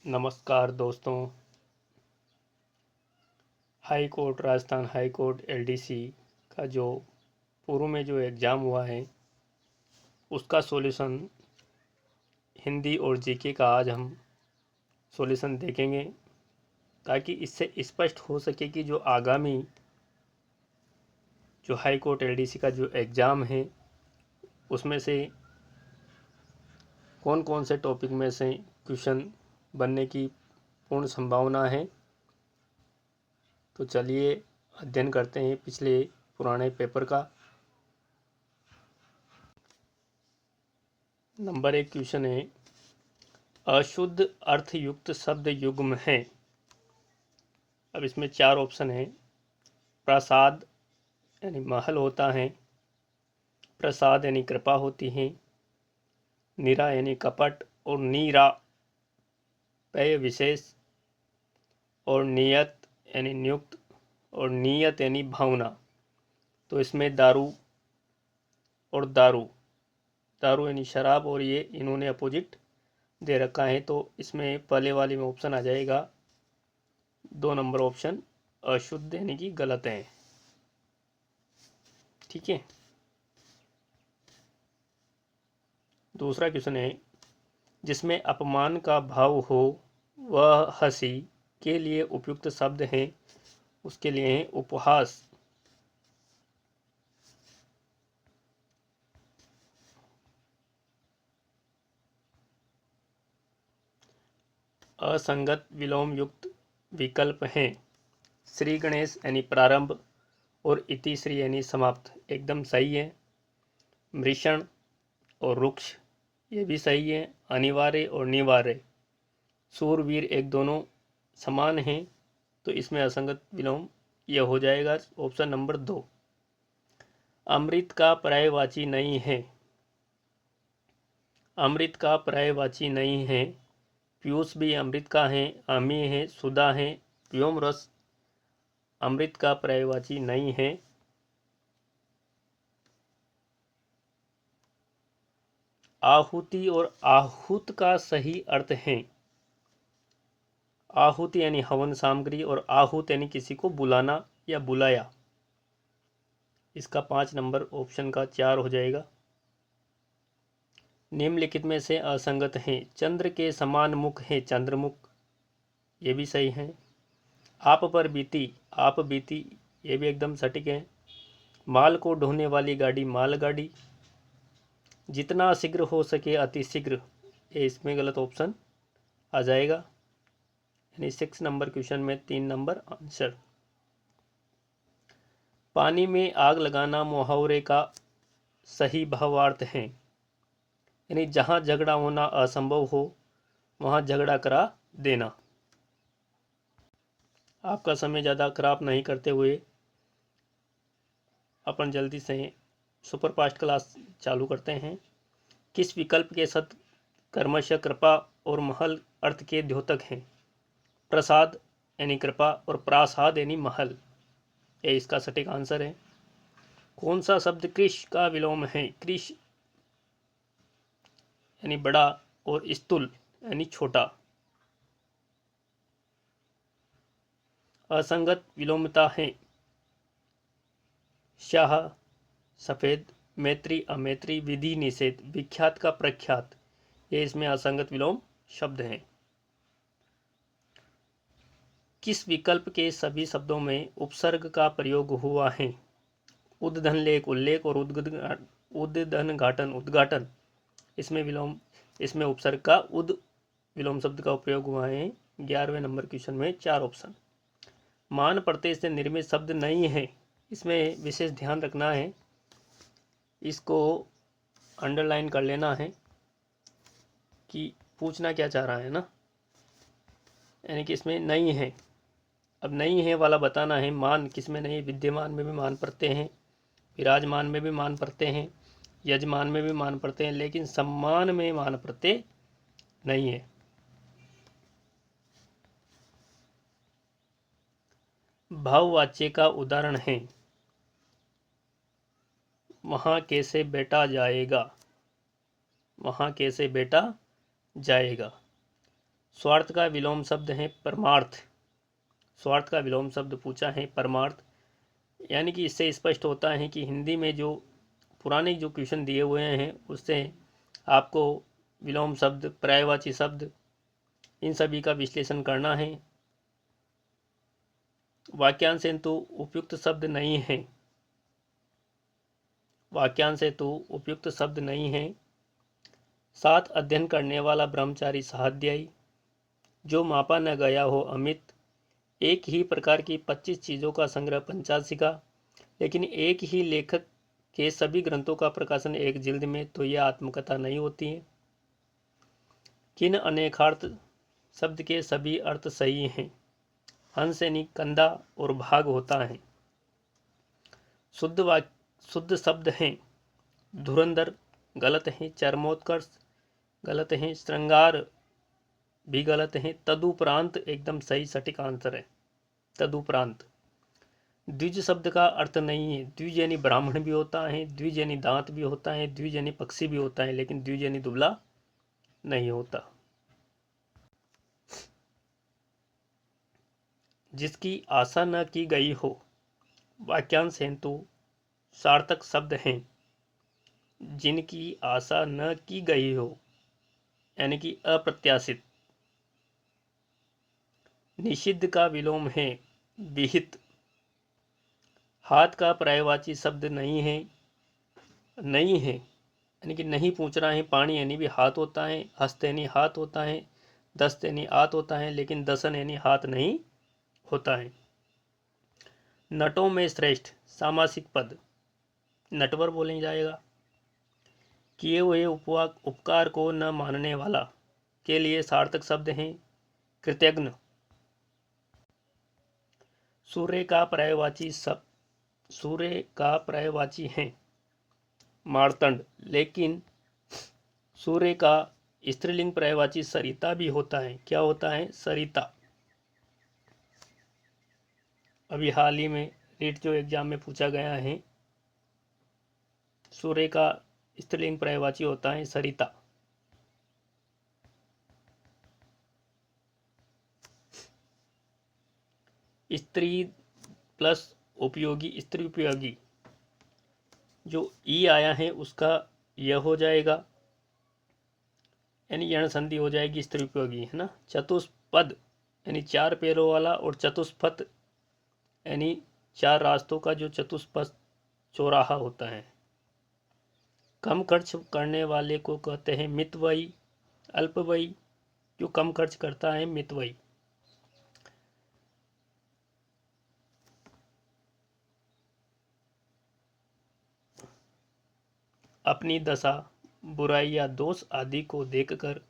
नमस्कार दोस्तों। High court Rajasthan high court LDC का जो पूर्व में जो एग्ज़ाम हुआ है उसका सॉल्यूशन हिंदी और जीके का आज हम सॉल्यूशन देखेंगे, ताकि इससे स्पष्ट हो सके कि जो आगामी जो हाई कोर्ट एलडीसी का जो एग्ज़ाम है उसमें से कौन कौन से टॉपिक में से क्वेश्चन बनने की पूर्ण संभावना है। तो चलिए अध्ययन करते हैं पिछले पुराने पेपर का। नंबर 1 क्वेश्चन है, अशुद्ध अर्थयुक्त शब्द युग्म है। अब इसमें 4 ऑप्शन है। प्रसाद यानी महल होता है, प्रसाद यानी कृपा होती है, निरा यानी कपट और नीरा पेय विशेष, और नियत यानी नियुक्त और नियत यानी भावना। तो इसमें दारू और दारू, दारू यानी शराब, और ये इन्होंने अपोजिट दे रखा है। तो इसमें पहले वाले में ऑप्शन आ जाएगा 2 नंबर ऑप्शन अशुद्ध यानी कि गलत है। ठीक है। दूसरा क्वेश्चन है, जिसमें अपमान का भाव हो वह हंसी के लिए उपयुक्त शब्द है। उसके लिए है उपहास। असंगत विलोम युक्त विकल्प हैं श्री गणेश यानी प्रारंभ और इति श्री यानी समाप्त, एकदम सही है। मृषण और रुक्ष ये भी सही है। अनिवार्य और निवार्य, सूरवीर एक दोनों समान हैं। तो इसमें असंगत विलोम यह हो जाएगा ऑप्शन नंबर 2। अमृत का पर्यायवाची नहीं है, अमृत का पर्यायवाची नहीं है। पीयूष भी अमृत का है, अमी है, सुधा है, व्योम रस अमृत का पर्यायवाची नहीं है। आहुति और आहूत का सही अर्थ है। आहुति यानी हवन सामग्री और आहूत यानी किसी को बुलाना या बुलाया। इसका 5 नंबर ऑप्शन का 4 हो जाएगा। निम्नलिखित में से असंगत है। चंद्र के समान मुख है चंद्रमुख, ये भी सही है। आप पर बीती, आप बीती, ये भी एकदम सटीक है। माल को ढोने वाली गाड़ी मालगाड़ी। जितना शीघ्र हो सके अति शीघ्र, ये इसमें गलत ऑप्शन आ जाएगा। यानी 6 नंबर क्वेश्चन में 3 नंबर आंसर। पानी में आग लगाना मुहावरे का सही भावार्थ है। यानी जहाँ झगड़ा होना असंभव हो वहाँ झगड़ा करा देना। आपका समय ज़्यादा खराब नहीं करते हुए अपन जल्दी से सुपरफास्ट क्लास चालू करते हैं। किस विकल्प के साथ कर्मश कृपा और महल अर्थ के द्योतक हैं। प्रसाद यानी कृपा और प्रासाद यानी महल, ये इसका सटीक आंसर है। कौन सा शब्द कृष का विलोम है। कृष यानी बड़ा और स्थूल यानी छोटा। असंगत विलोमता है शाह सफ़ेद, मैत्री अमैत्री, विधि निषेध, विख्यात का प्रख्यात, ये इसमें असंगत विलोम शब्द हैं। किस विकल्प के सभी शब्दों में उपसर्ग का प्रयोग हुआ है। उद्धन लेख उल्लेख और उद्धन घाटन उद्घाटन, इसमें विलोम, इसमें उपसर्ग का उद विलोम शब्द का उपयोग हुआ है। 11वें नंबर क्वेश्चन में 4 ऑप्शन। मान प्रत्यय से निर्मित शब्द नहीं है, इसमें विशेष ध्यान रखना है, इसको अंडरलाइन कर लेना है कि पूछना क्या चाह रहा है ना। यानी कि इसमें नहीं है। अब नहीं है वाला बताना है। मान किस में नहीं, विद्यमान में भी मान प्रत्यय हैं, विराजमान में भी मान प्रत्यय हैं, यजमान में भी मान प्रत्यय हैं, लेकिन सम्मान में मान प्रत्यय नहीं है। भाववाच्य का उदाहरण है वहाँ कैसे बेटा जाएगा, वहाँ कैसे बेटा जाएगा। स्वार्थ का विलोम शब्द है परमार्थ। स्वार्थ का विलोम शब्द पूछा है परमार्थ। यानी कि इससे स्पष्ट होता है कि हिंदी में जो पुराने जो क्वेश्चन दिए हुए हैं उससे आपको विलोम शब्द, पर्यायवाची शब्द, इन सभी का विश्लेषण करना है। वाक्यांश हेतु उपयुक्त शब्द नहीं है। वाक्यांश हेतु उपयुक्त शब्द नहीं है। साथ अध्ययन करने वाला ब्रह्मचारी स्वाध्यायी, जो मापा न गया हो अमित, एक ही प्रकार की 25 चीज़ों का संग्रह पंचाशिका, लेकिन एक ही लेखक के सभी ग्रंथों का प्रकाशन एक जिल्द में, तो यह आत्मकथा नहीं होती है। किन अनेकार्थ शब्द के सभी अर्थ सही हैं। हंस यानी कंधा और भाग होता है। शुद्ध शब्द हैं। धुरंधर गलत है, चरमोत्कर्ष गलत है, श्रृंगार भी गलत है, तदुपरांत एकदम सही सटीक आंसर है। तदुपरांत। द्विज शब्द का अर्थ नहीं है। द्विज यानी ब्राह्मण भी होता है, द्विज यानी दांत भी होता है, द्विज यानी पक्षी भी होता है, लेकिन द्विज यानी दुबला नहीं होता। जिसकी आशा न की गई हो। वाक्यांश हेतु सार्थक शब्द हैं। जिनकी आशा न की गई हो यानी कि अप्रत्याशित। निषिद्ध का विलोम है विहित। हाथ का पर्यायवाची शब्द नहीं है। नहीं है यानी कि नहीं पूछ रहा है। पानी यानी भी हाथ होता है, हस्त यानी हाथ होता है, दस्त यानी आत होता है, लेकिन दसन यानी हाथ नहीं होता है। नटों में श्रेष्ठ सामासिक पद नटवर बोले जाएगा। किए हुए उपकार को न मानने वाला के लिए सार्थक शब्द हैं कृतज्ञ। सूर्य का पर्यायवाची शब्द, सूर्य का पर्यायवाची है मार्तंड, लेकिन सूर्य का स्त्रीलिंग पर्यायवाची सरिता भी होता है। क्या होता है? सरिता। अभी हाल ही में रीट जो एग्जाम में पूछा गया है, सूर्य का स्त्रीलिंग पर्यायवाची होता है सरिता। स्त्री प्लस उपयोगी, स्त्री उपयोगी, जो ई आया है उसका यह हो जाएगा, यानी यण संधि हो जाएगी स्त्री उपयोगी, है ना। चतुष्पद यानी 4 पैरों वाला, और चतुष्पथ यानी 4 रास्तों का जो चतुष्पथ चौराहा होता है। कम खर्च करने वाले को कहते हैं मितव्ययी। अल्पव्ययी जो कम खर्च करता है मितव्ययी। अपनी दशा, बुराई या दोष आदि को देखकर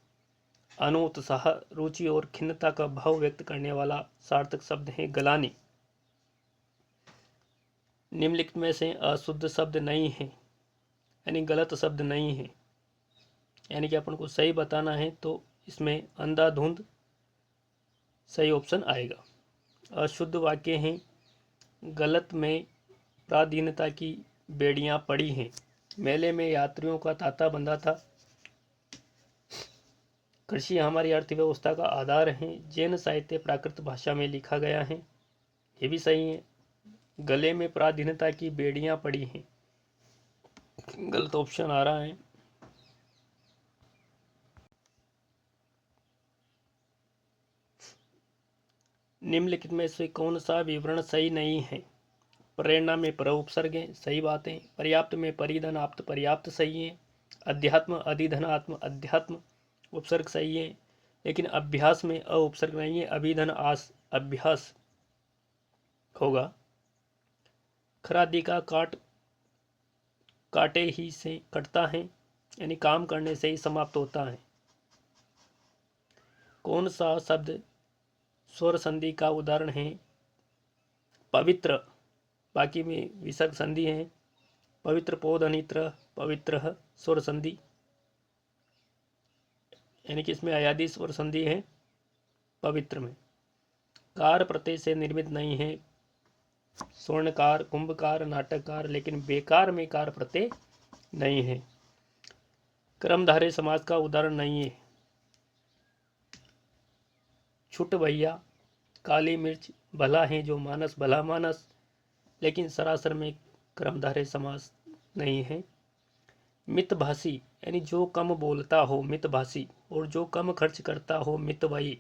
अनुत्साह, रुचि और खिन्नता का भाव व्यक्त करने वाला सार्थक शब्द है गलानी। निम्नलिखित में से अशुद्ध शब्द नहीं है, यानी गलत शब्द नहीं है, यानी कि अपन को सही बताना है, तो इसमें अंधाधुंध सही ऑप्शन आएगा। अशुद्ध वाक्य हैं गलत में पराधीनता की बेड़ियां पड़ी हैं। मेले में यात्रियों का तांता बंधा था। कृषि हमारी अर्थव्यवस्था का आधार है। जैन साहित्य प्राकृत भाषा में लिखा गया है। ये भी सही है। गले में पराधीनता की बेड़ियां पड़ी हैं, गलत ऑप्शन आ रहा है। निम्नलिखित में से कौन सा विवरण सही नहीं है? प्रेरणा में पर उपसर्ग है, सही बात है। पर्याप्त में परिधन आप्त पर्याप्त सही है। अध्यात्म अधिधन आत्म अध्यात्म उपसर्ग सही है, लेकिन अभ्यास में अ उपसर्ग नहीं है, अभिधन आस अभ्यास होगा। खरादी का काटे ही से कटता है, यानी काम करने से ही समाप्त होता है। कौन सा शब्द स्वर संधि का उदाहरण है? पवित्र, बाकी में विसर्ग संधि है। पवित्र पोधनित्र पवित्र स्वर संधि, यानी कि इसमें अयादि स्वर संधि है पवित्र में। कार प्रत्यय से निर्मित नहीं है। स्वर्णकार, कुंभकार, नाटककार, लेकिन बेकार में कार प्रत्यय नहीं है। कर्मधारय समास का उदाहरण नहीं है। छुट भैया, काली मिर्च, भला है जो मानस भला मानस, लेकिन सरासर में कर्मधारय समास नहीं है। मितभाषी यानी जो कम बोलता हो मितभाषी, और जो कम खर्च करता हो मितव्ययी।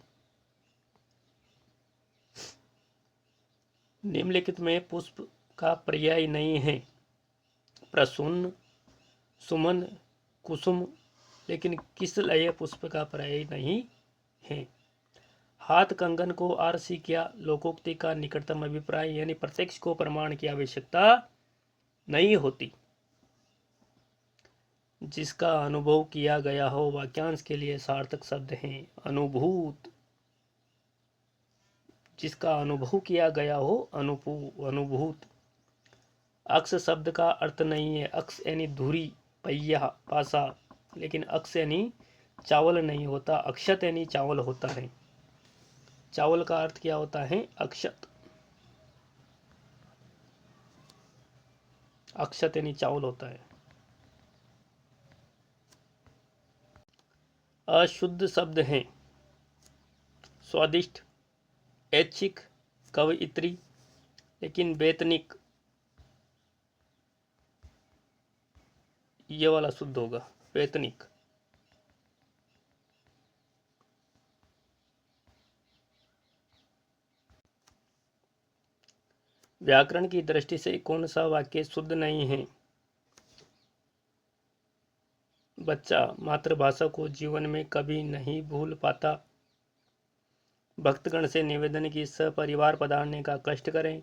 निम्नलिखित में पुष्प का पर्याय नहीं है। प्रसून, सुमन, कुसुम, लेकिन किस लय पुष्प का पर्याय नहीं है। हाथ कंगन को आरसी किया, लोकोक्ति का निकटतम अभिप्राय यानी प्रत्यक्ष को प्रमाण की आवश्यकता नहीं होती। जिसका अनुभव किया गया हो वाक्यांश के लिए सार्थक शब्द हैं अनुभूत। जिसका अनुभव किया गया हो अनुभूत। अक्ष शब्द का अर्थ नहीं है। अक्ष यानी धुरी, पहिया, पासा, लेकिन अक्ष यानी चावल नहीं होता। अक्षत यानी चावल होता है। चावल का अर्थ क्या होता है? अक्षत। अक्षत यानी चावल होता है। अशुद्ध शब्द हैं स्वादिष्ट, ऐच्छिक, कवयित्री, लेकिन वेतनिक ये वाला शुद्ध होगा, वेतनिक। व्याकरण की दृष्टि से कौन सा वाक्य शुद्ध नहीं है? बच्चा मातृभाषा को जीवन में कभी नहीं भूल पाता। भक्तगण से निवेदन की सपरिवार पधारने का कष्ट करें।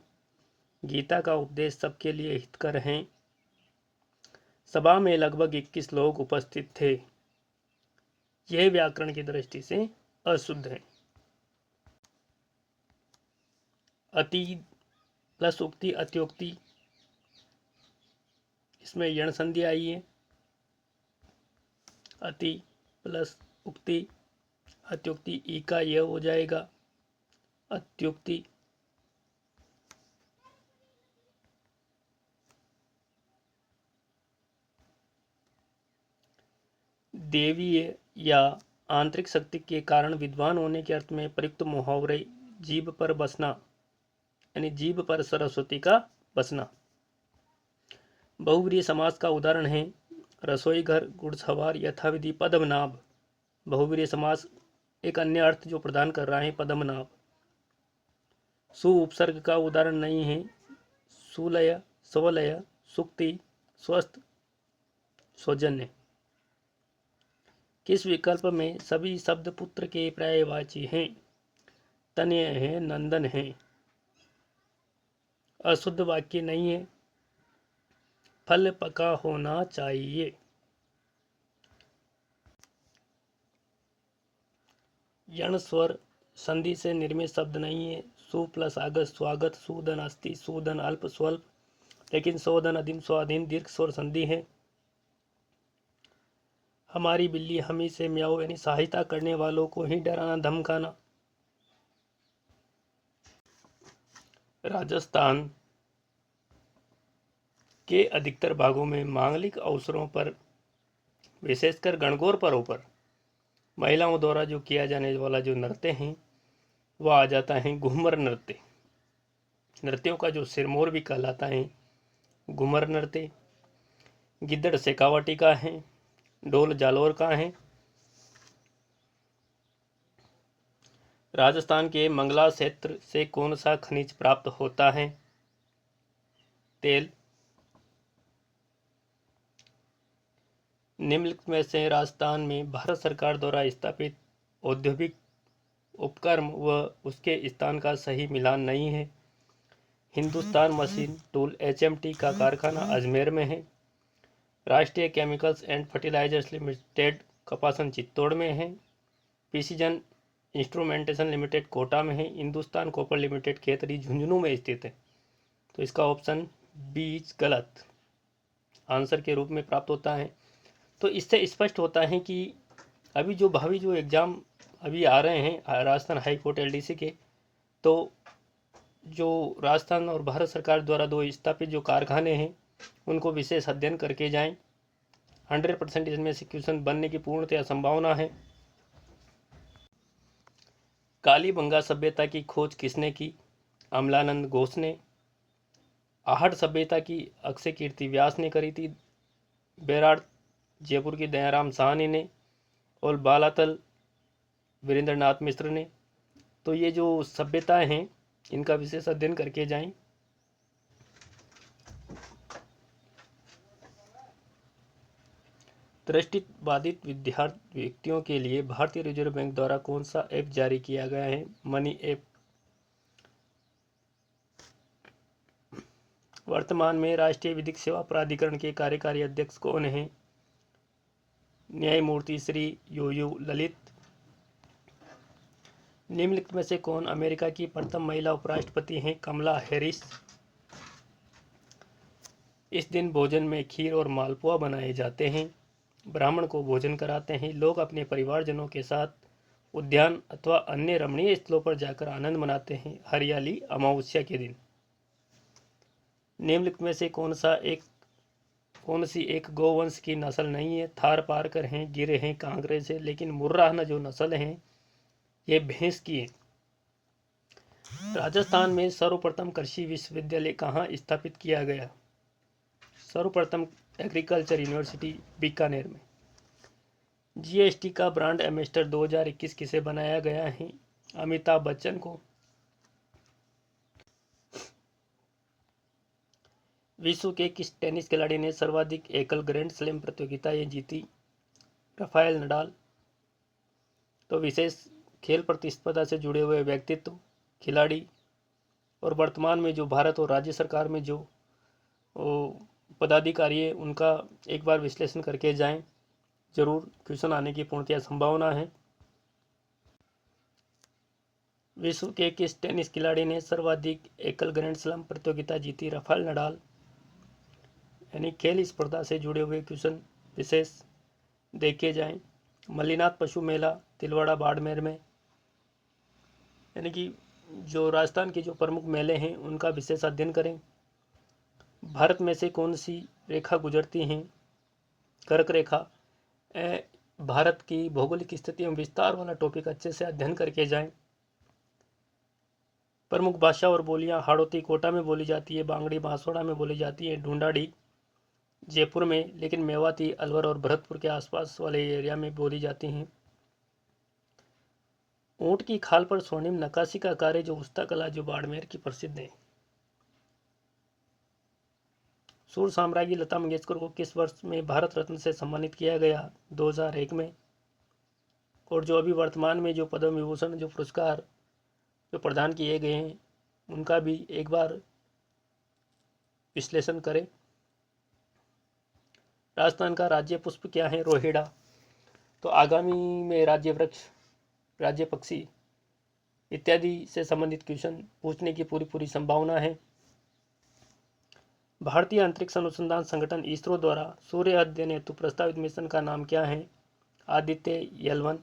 गीता का उपदेश सबके लिए हितकर है। सभा में लगभग 21 लोग उपस्थित थे। यह व्याकरण की दृष्टि से अशुद्ध है। अति प्लस उक्ति अत्योक्ति, इसमें यण संधि आई है। अति प्लस उक्ति अत्युक्ति, ई का यह हो जाएगा अत्युक्ति। देवीय या आंतरिक शक्ति के कारण विद्वान होने के अर्थ में प्रयुक्त मुहावरे जीभ पर बसना यानी जीभ पर सरस्वती का बसना। बहुव्रीहि समास का उदाहरण है रसोई घर, घुड़सवार, यथाविधि, पद्मनाभ। बहुव्रीहि समास एक अन्य अर्थ जो प्रदान कर रहा है पद्मनाभ। सु उपसर्ग का उदाहरण नहीं है। सुलय, स्वलय, सुक्ति, स्वस्थ, सौजन्य। किस विकल्प में सभी शब्द पुत्र के पर्यायवाची हैं? तनय है, नंदन है। अशुद्ध वाक्य नहीं है। फल पका होना चाहिए। यण स्वर संधि से निर्मित शब्द नहीं है। सु प्लस आगत स्वागत, सुदन अस्ति, सुदन अल्प स्वल्प, लेकिन सोदन अधिम स्वाधीन दीर्घ स्वर संधि है। हमारी बिल्ली हमी से म्याऊ यानी सहायता करने वालों को ही डराना धमकाना। राजस्थान के अधिकतर भागों में मांगलिक अवसरों पर, विशेषकर गणगौर पर्व पर, महिलाओं द्वारा जो किया जाने वाला जो नृत्य है वह आ जाता है घूमर नृत्य। नृत्यों का जो सिरमौर भी कहलाता है घूमर नृत्य। गिद्दड़ शेखावटी का है, ढोल जालौर का है। राजस्थान के मंगला क्षेत्र से कौन सा खनिज प्राप्त होता है? तेल। निम्नलिखित में से राजस्थान में भारत सरकार द्वारा स्थापित औद्योगिक उपक्रम व उसके स्थान का सही मिलान नहीं है। हिंदुस्तान मशीन टूल HMT का कारखाना अजमेर में है। Rashtriya chemicals and fertilizers limited Kapasan Chittor में है। प्रिसीजन इंस्ट्रूमेंटेशन लिमिटेड कोटा में है। हिंदुस्तान कॉपर लिमिटेड खेतड़ी झुंझुनू में स्थित है। तो इसका ऑप्शन बी गलत आंसर के रूप में प्राप्त होता है। तो इससे स्पष्ट होता है कि अभी जो भावी जो एग्ज़ाम अभी आ रहे हैं राजस्थान हाई कोर्ट LDC के, तो जो राजस्थान और भारत सरकार द्वारा दो स्थापित जो कारखाने हैं उनको विशेष अध्ययन करके जाएं। 100% इसमें से क्वेश्चन बनने की पूर्णतया संभावना है। कालीबंगा सभ्यता की खोज किसने की? अमलानंद घोष ने। आहट सभ्यता की अक्षय कीर्ति व्यास ने करी थी। बेराड़ जयपुर की दयाराम साहनी ने। और बालातल वीरेंद्रनाथ मिश्र ने। तो ये जो सभ्यताएं हैं इनका विशेष अध्ययन करके जाएं। दृष्टिबाधित व्यक्तियों के लिए भारतीय रिजर्व बैंक द्वारा कौन सा ऐप जारी किया गया है? Money app. वर्तमान में राष्ट्रीय विधिक सेवा प्राधिकरण के कार्यकारी अध्यक्ष कौन हैं? न्यायमूर्ति श्री यू ललित। निम्नलिखित में से कौन अमेरिका की प्रथम महिला उपराष्ट्रपति हैं? कमला हैरिस। इस दिन भोजन में खीर और मालपुआ बनाए जाते हैं। ब्राह्मण को भोजन कराते हैं। लोग अपने परिवारजनों के साथ उद्यान अथवा अन्य रमणीय स्थलों पर जाकर आनंद मनाते हैं हरियाली अमावस्या के दिन। निम्नलिखित में से कौन सी एक गौवंश की नस्ल नहीं है? थार पारकर हैं, गिर हैं, कांकरेज से, लेकिन मुर्राह जो नस्ल हैं ये भैंस की है। राजस्थान में सर्वप्रथम कृषि विश्वविद्यालय कहाँ स्थापित किया गया? सर्वप्रथम एग्रीकल्चर यूनिवर्सिटी बीकानेर में। जीएसटी का ब्रांड एम्बेसडर 2021 किसे बनाया गया है? अमिताभ बच्चन को। विश्व के किस टेनिस खिलाड़ी ने सर्वाधिक एकल ग्रैंड स्लैम प्रतियोगिताएं जीती? Rafael Nadal. तो विशेष खेल प्रतिस्पर्धा से जुड़े हुए व्यक्तित्व, खिलाड़ी और वर्तमान में जो भारत और राज्य सरकार में जो पदाधिकारी है उनका एक बार विश्लेषण करके जाएं। जरूर क्वेश्चन आने की पूर्णतया संभावना है। विश्व के किस टेनिस खिलाड़ी ने सर्वाधिक एकल ग्रैंड स्लैम प्रतियोगिता जीती? Rafael Nadal. यानी खेल स्पर्धा से जुड़े हुए क्वेश्चन विशेष देखे जाएं। मल्लीनाथ पशु मेला तिलवाड़ा बाड़मेर में, यानी कि जो राजस्थान के जो प्रमुख मेले हैं उनका विशेष अध्ययन करें। भारत में से कौन सी रेखा गुजरती हैं? कर्क रेखा। भारत की भौगोलिक स्थिति एवं विस्तार वाला टॉपिक अच्छे से अध्ययन करके जाएं। प्रमुख भाषा और बोलियां हाड़ौती कोटा में बोली जाती है, बांगड़ी बांसवाड़ा में बोली जाती है, ढूंढाड़ी जयपुर में, लेकिन मेवाती अलवर और भरतपुर के आसपास वाले एरिया में बोली जाती हैं। ऊंट की खाल पर स्वर्णिम नक्काशी का कार्य जो उस्ता कला जो बाड़मेर की प्रसिद्ध है। सुर साम्राज्ञी लता मंगेशकर को किस वर्ष में भारत रत्न से सम्मानित किया गया? 2001 में। और जो अभी वर्तमान में जो पद्म विभूषण जो पुरस्कार जो प्रदान किए गए हैं उनका भी एक बार विश्लेषण करें। राजस्थान का राज्य पुष्प क्या है? रोहिड़ा। तो आगामी में राज्य वृक्ष, राज्य पक्षी इत्यादि से संबंधित क्वेश्चन पूछने की पूरी संभावना है। भारतीय अंतरिक्ष अनुसंधान संगठन इसरो द्वारा सूर्य अध्ययन हेतु प्रस्तावित मिशन का नाम क्या है? आदित्य L1।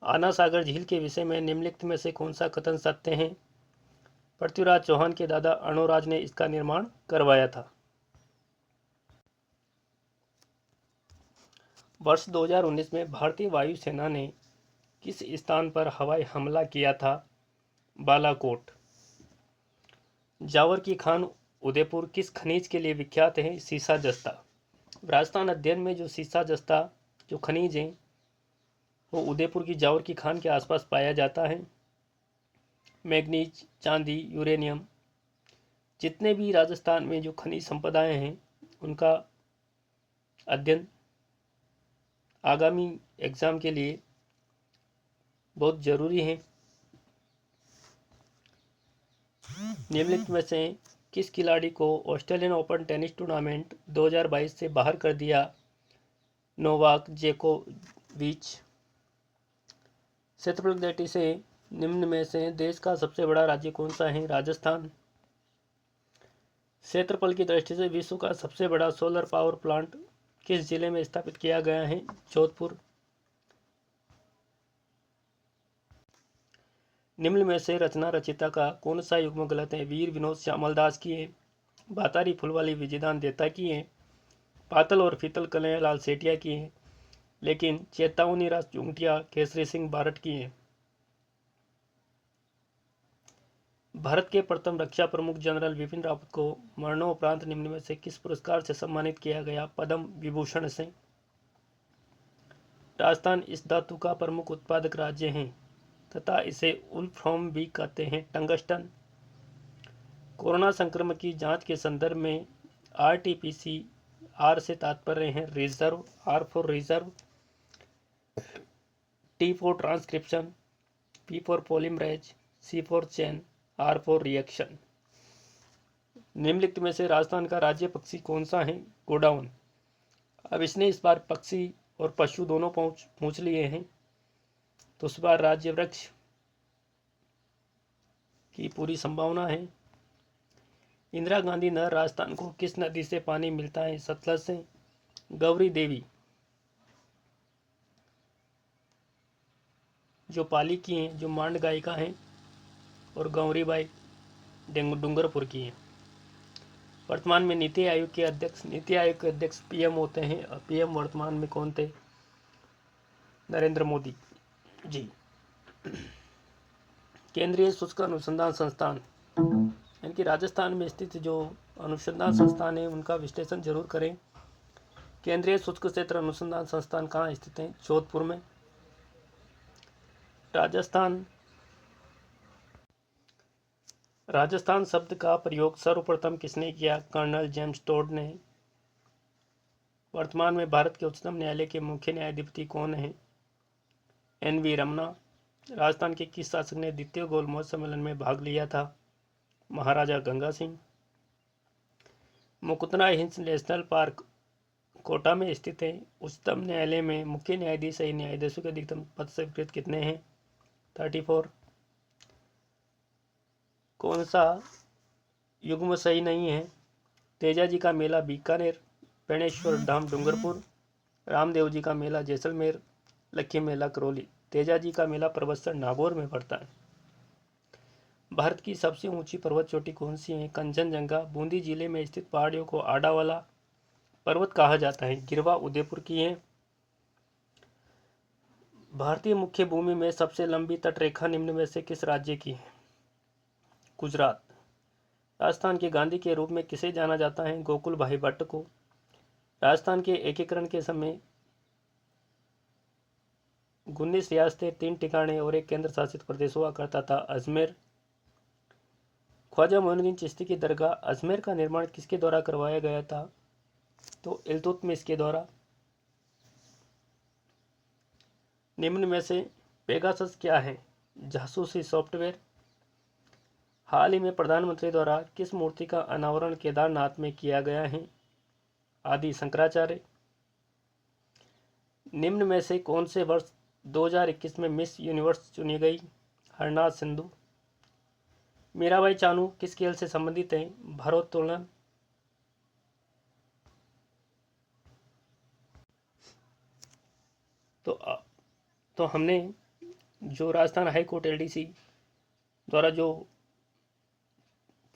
आना सागर झील के विषय में निम्नलिखित में से कौन सा कथन सत्य है? पृथ्वीराज चौहान के दादा अणुराज ने इसका निर्माण करवाया था। वर्ष 2019 में भारतीय वायुसेना ने किस स्थान पर हवाई हमला किया था? बालाकोट। जावर की खान उदयपुर किस खनिज के लिए विख्यात है? सीसा जस्ता। राजस्थान अध्ययन में जो सीसा जस्ता जो खनिज है वो उदयपुर की जावर की खान के आसपास पाया जाता है। मैग्नीज, चांदी, यूरेनियम, जितने भी राजस्थान में जो खनिज संपदाएं हैं उनका अध्ययन आगामी एग्जाम के लिए बहुत जरूरी है। निम्नलिखित में से किस खिलाड़ी को ऑस्ट्रेलियन ओपन टेनिस टूर्नामेंट 2022 से बाहर कर दिया? नोवाक जोकोविच। क्षेत्रफल की दृष्टि से निम्न में से देश का सबसे बड़ा राज्य कौन सा है? राजस्थान। क्षेत्रफल की दृष्टि से विश्व का सबसे बड़ा सोलर पावर प्लांट किस जिले में स्थापित किया गया है? जोधपुर। निम्न में से रचना रचिता का कौन सा युग्म गलत है? वीर विनोद श्यामलदास की है, बातारी फुलवाली विजयदान देता की है, पातल और फीतल कन्हैयालाल सेठिया की है, लेकिन चेतावनी राज चुंगटिया केसरी सिंह बारट की है। भारत के प्रथम रक्षा प्रमुख जनरल बिपिन रावत को मरणोपरांत निम्न में से किस पुरस्कार से सम्मानित किया गया? पद्म विभूषण से। राजस्थान इस धातु का प्रमुख उत्पादक राज्य है तथा इसे वुल्फ्राम भी कहते हैं। टंगस्टन। कोरोना संक्रमण की जांच के संदर्भ में RT-PCR से तात्पर्य है reserve, R for reserve, T for transcription, P for polymerase, C for chain, R for reaction. निम्नलिखित में से राजस्थान का राज्य पक्षी कौन सा है? गोडाउन। अब इसने इस बार पक्षी और पशु दोनों पूछ लिए हैं, तो इस बार राज्य वृक्ष की पूरी संभावना है। इंदिरा गांधी नहर राजस्थान को किस नदी से पानी मिलता है? सतलज से। गौरी देवी जो पाली की हैं, जो मांड गायिका हैं, और गौरीबाई डूंगरपुर की हैं। वर्तमान में नीति आयोग के अध्यक्ष PM होते हैं। PM वर्तमान में कौन थे? नरेंद्र मोदी जी। केंद्रीय शुष्क अनुसंधान संस्थान यानी कि राजस्थान में स्थित जो अनुसंधान संस्थान है उनका विश्लेषण जरूर करें। केंद्रीय शुष्क क्षेत्र अनुसंधान संस्थान कहाँ स्थित है? जोधपुर में। राजस्थान शब्द का प्रयोग सर्वप्रथम किसने किया? कर्नल जेम्स टोड ने। वर्तमान में भारत के उच्चतम न्यायालय के मुख्य न्यायाधिपति कौन है? NV रमना। राजस्थान के किस शासक ने द्वितीय गोलमेज सम्मेलन में भाग लिया था? Maharaja Ganga Singh. Mukundra hills national park Kota में स्थित है। उच्चतम न्यायालय में मुख्य न्यायाधीश सही न्यायाधीशों के अधिकतम पद स्वीकृत कितने हैं? 34। कौन सा युग्म सही नहीं है? तेजाजी का मेला बीकानेर, बेणेश्वर धाम डूंगरपुर, रामदेव जी का मेला जैसलमेर, लक्खी मेला करौली। तेजाजी का मेला पर्वतसर नागौर में पड़ता है। भारत की सबसे ऊंची पर्वत चोटी कौन सी है? कंचनजंगा। बूंदी जिले में स्थित पहाड़ियों को आडावाला पर्वत कहा जाता है। गिरवा उदयपुर की है। भारतीय मुख्य भूमि में सबसे लंबी तटरेखा निम्न में से किस राज्य की है? गुजरात। राजस्थान के गांधी के रूप में किसे जाना जाता है? गोकुल भाई भट्ट को। राजस्थान के एकीकरण के समय 19 रियासतें, 3 ठिकाने और 1 केंद्र शासित प्रदेश हुआ करता था। अजमेर। ख्वाजा मोइनुद्दीन चिश्ती की दरगाह अजमेर का निर्माण किसके द्वारा करवाया गया था? तो इल्तुतमिश के द्वारा। निम्न में से पेगासस क्या है? जासूसी सॉफ्टवेयर। हाल ही में प्रधानमंत्री द्वारा किस मूर्ति का अनावरण केदारनाथ में किया गया है? आदि शंकराचार्य। निम्न में से कौन से वर्ष 2021 में मिस यूनिवर्स चुनी गई? हरनाथ सिंधु। मीराबाई चानू किस खेल से संबंधित है? भारोत्तोलन। तो हमने जो राजस्थान हाई कोर्ट LDC द्वारा जो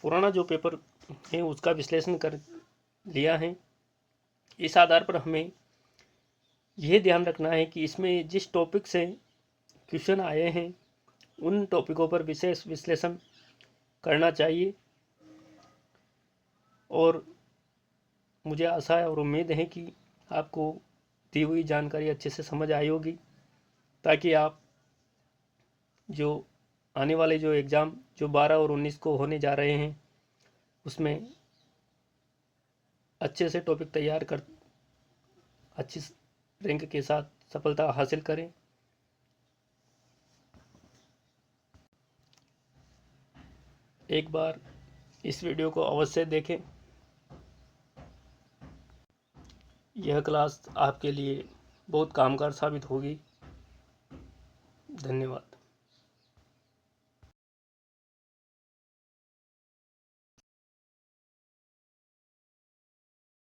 पुराना जो पेपर है उसका विश्लेषण कर लिया है। इस आधार पर हमें यह ध्यान रखना है कि इसमें जिस टॉपिक से क्वेश्चन आए हैं उन टॉपिकों पर विशेष विश्लेषण करना चाहिए। और मुझे आशा है और उम्मीद है कि आपको दी हुई जानकारी अच्छे से समझ आई होगी, ताकि आप जो आने वाले जो एग्ज़ाम जो 12 और 19 को होने जा रहे हैं उसमें अच्छे से टॉपिक तैयार कर अच्छी रैंक के साथ सफलता हासिल करें। एक बार इस वीडियो को अवश्य देखें। यह क्लास आपके लिए बहुत कामगार साबित होगी। धन्यवाद।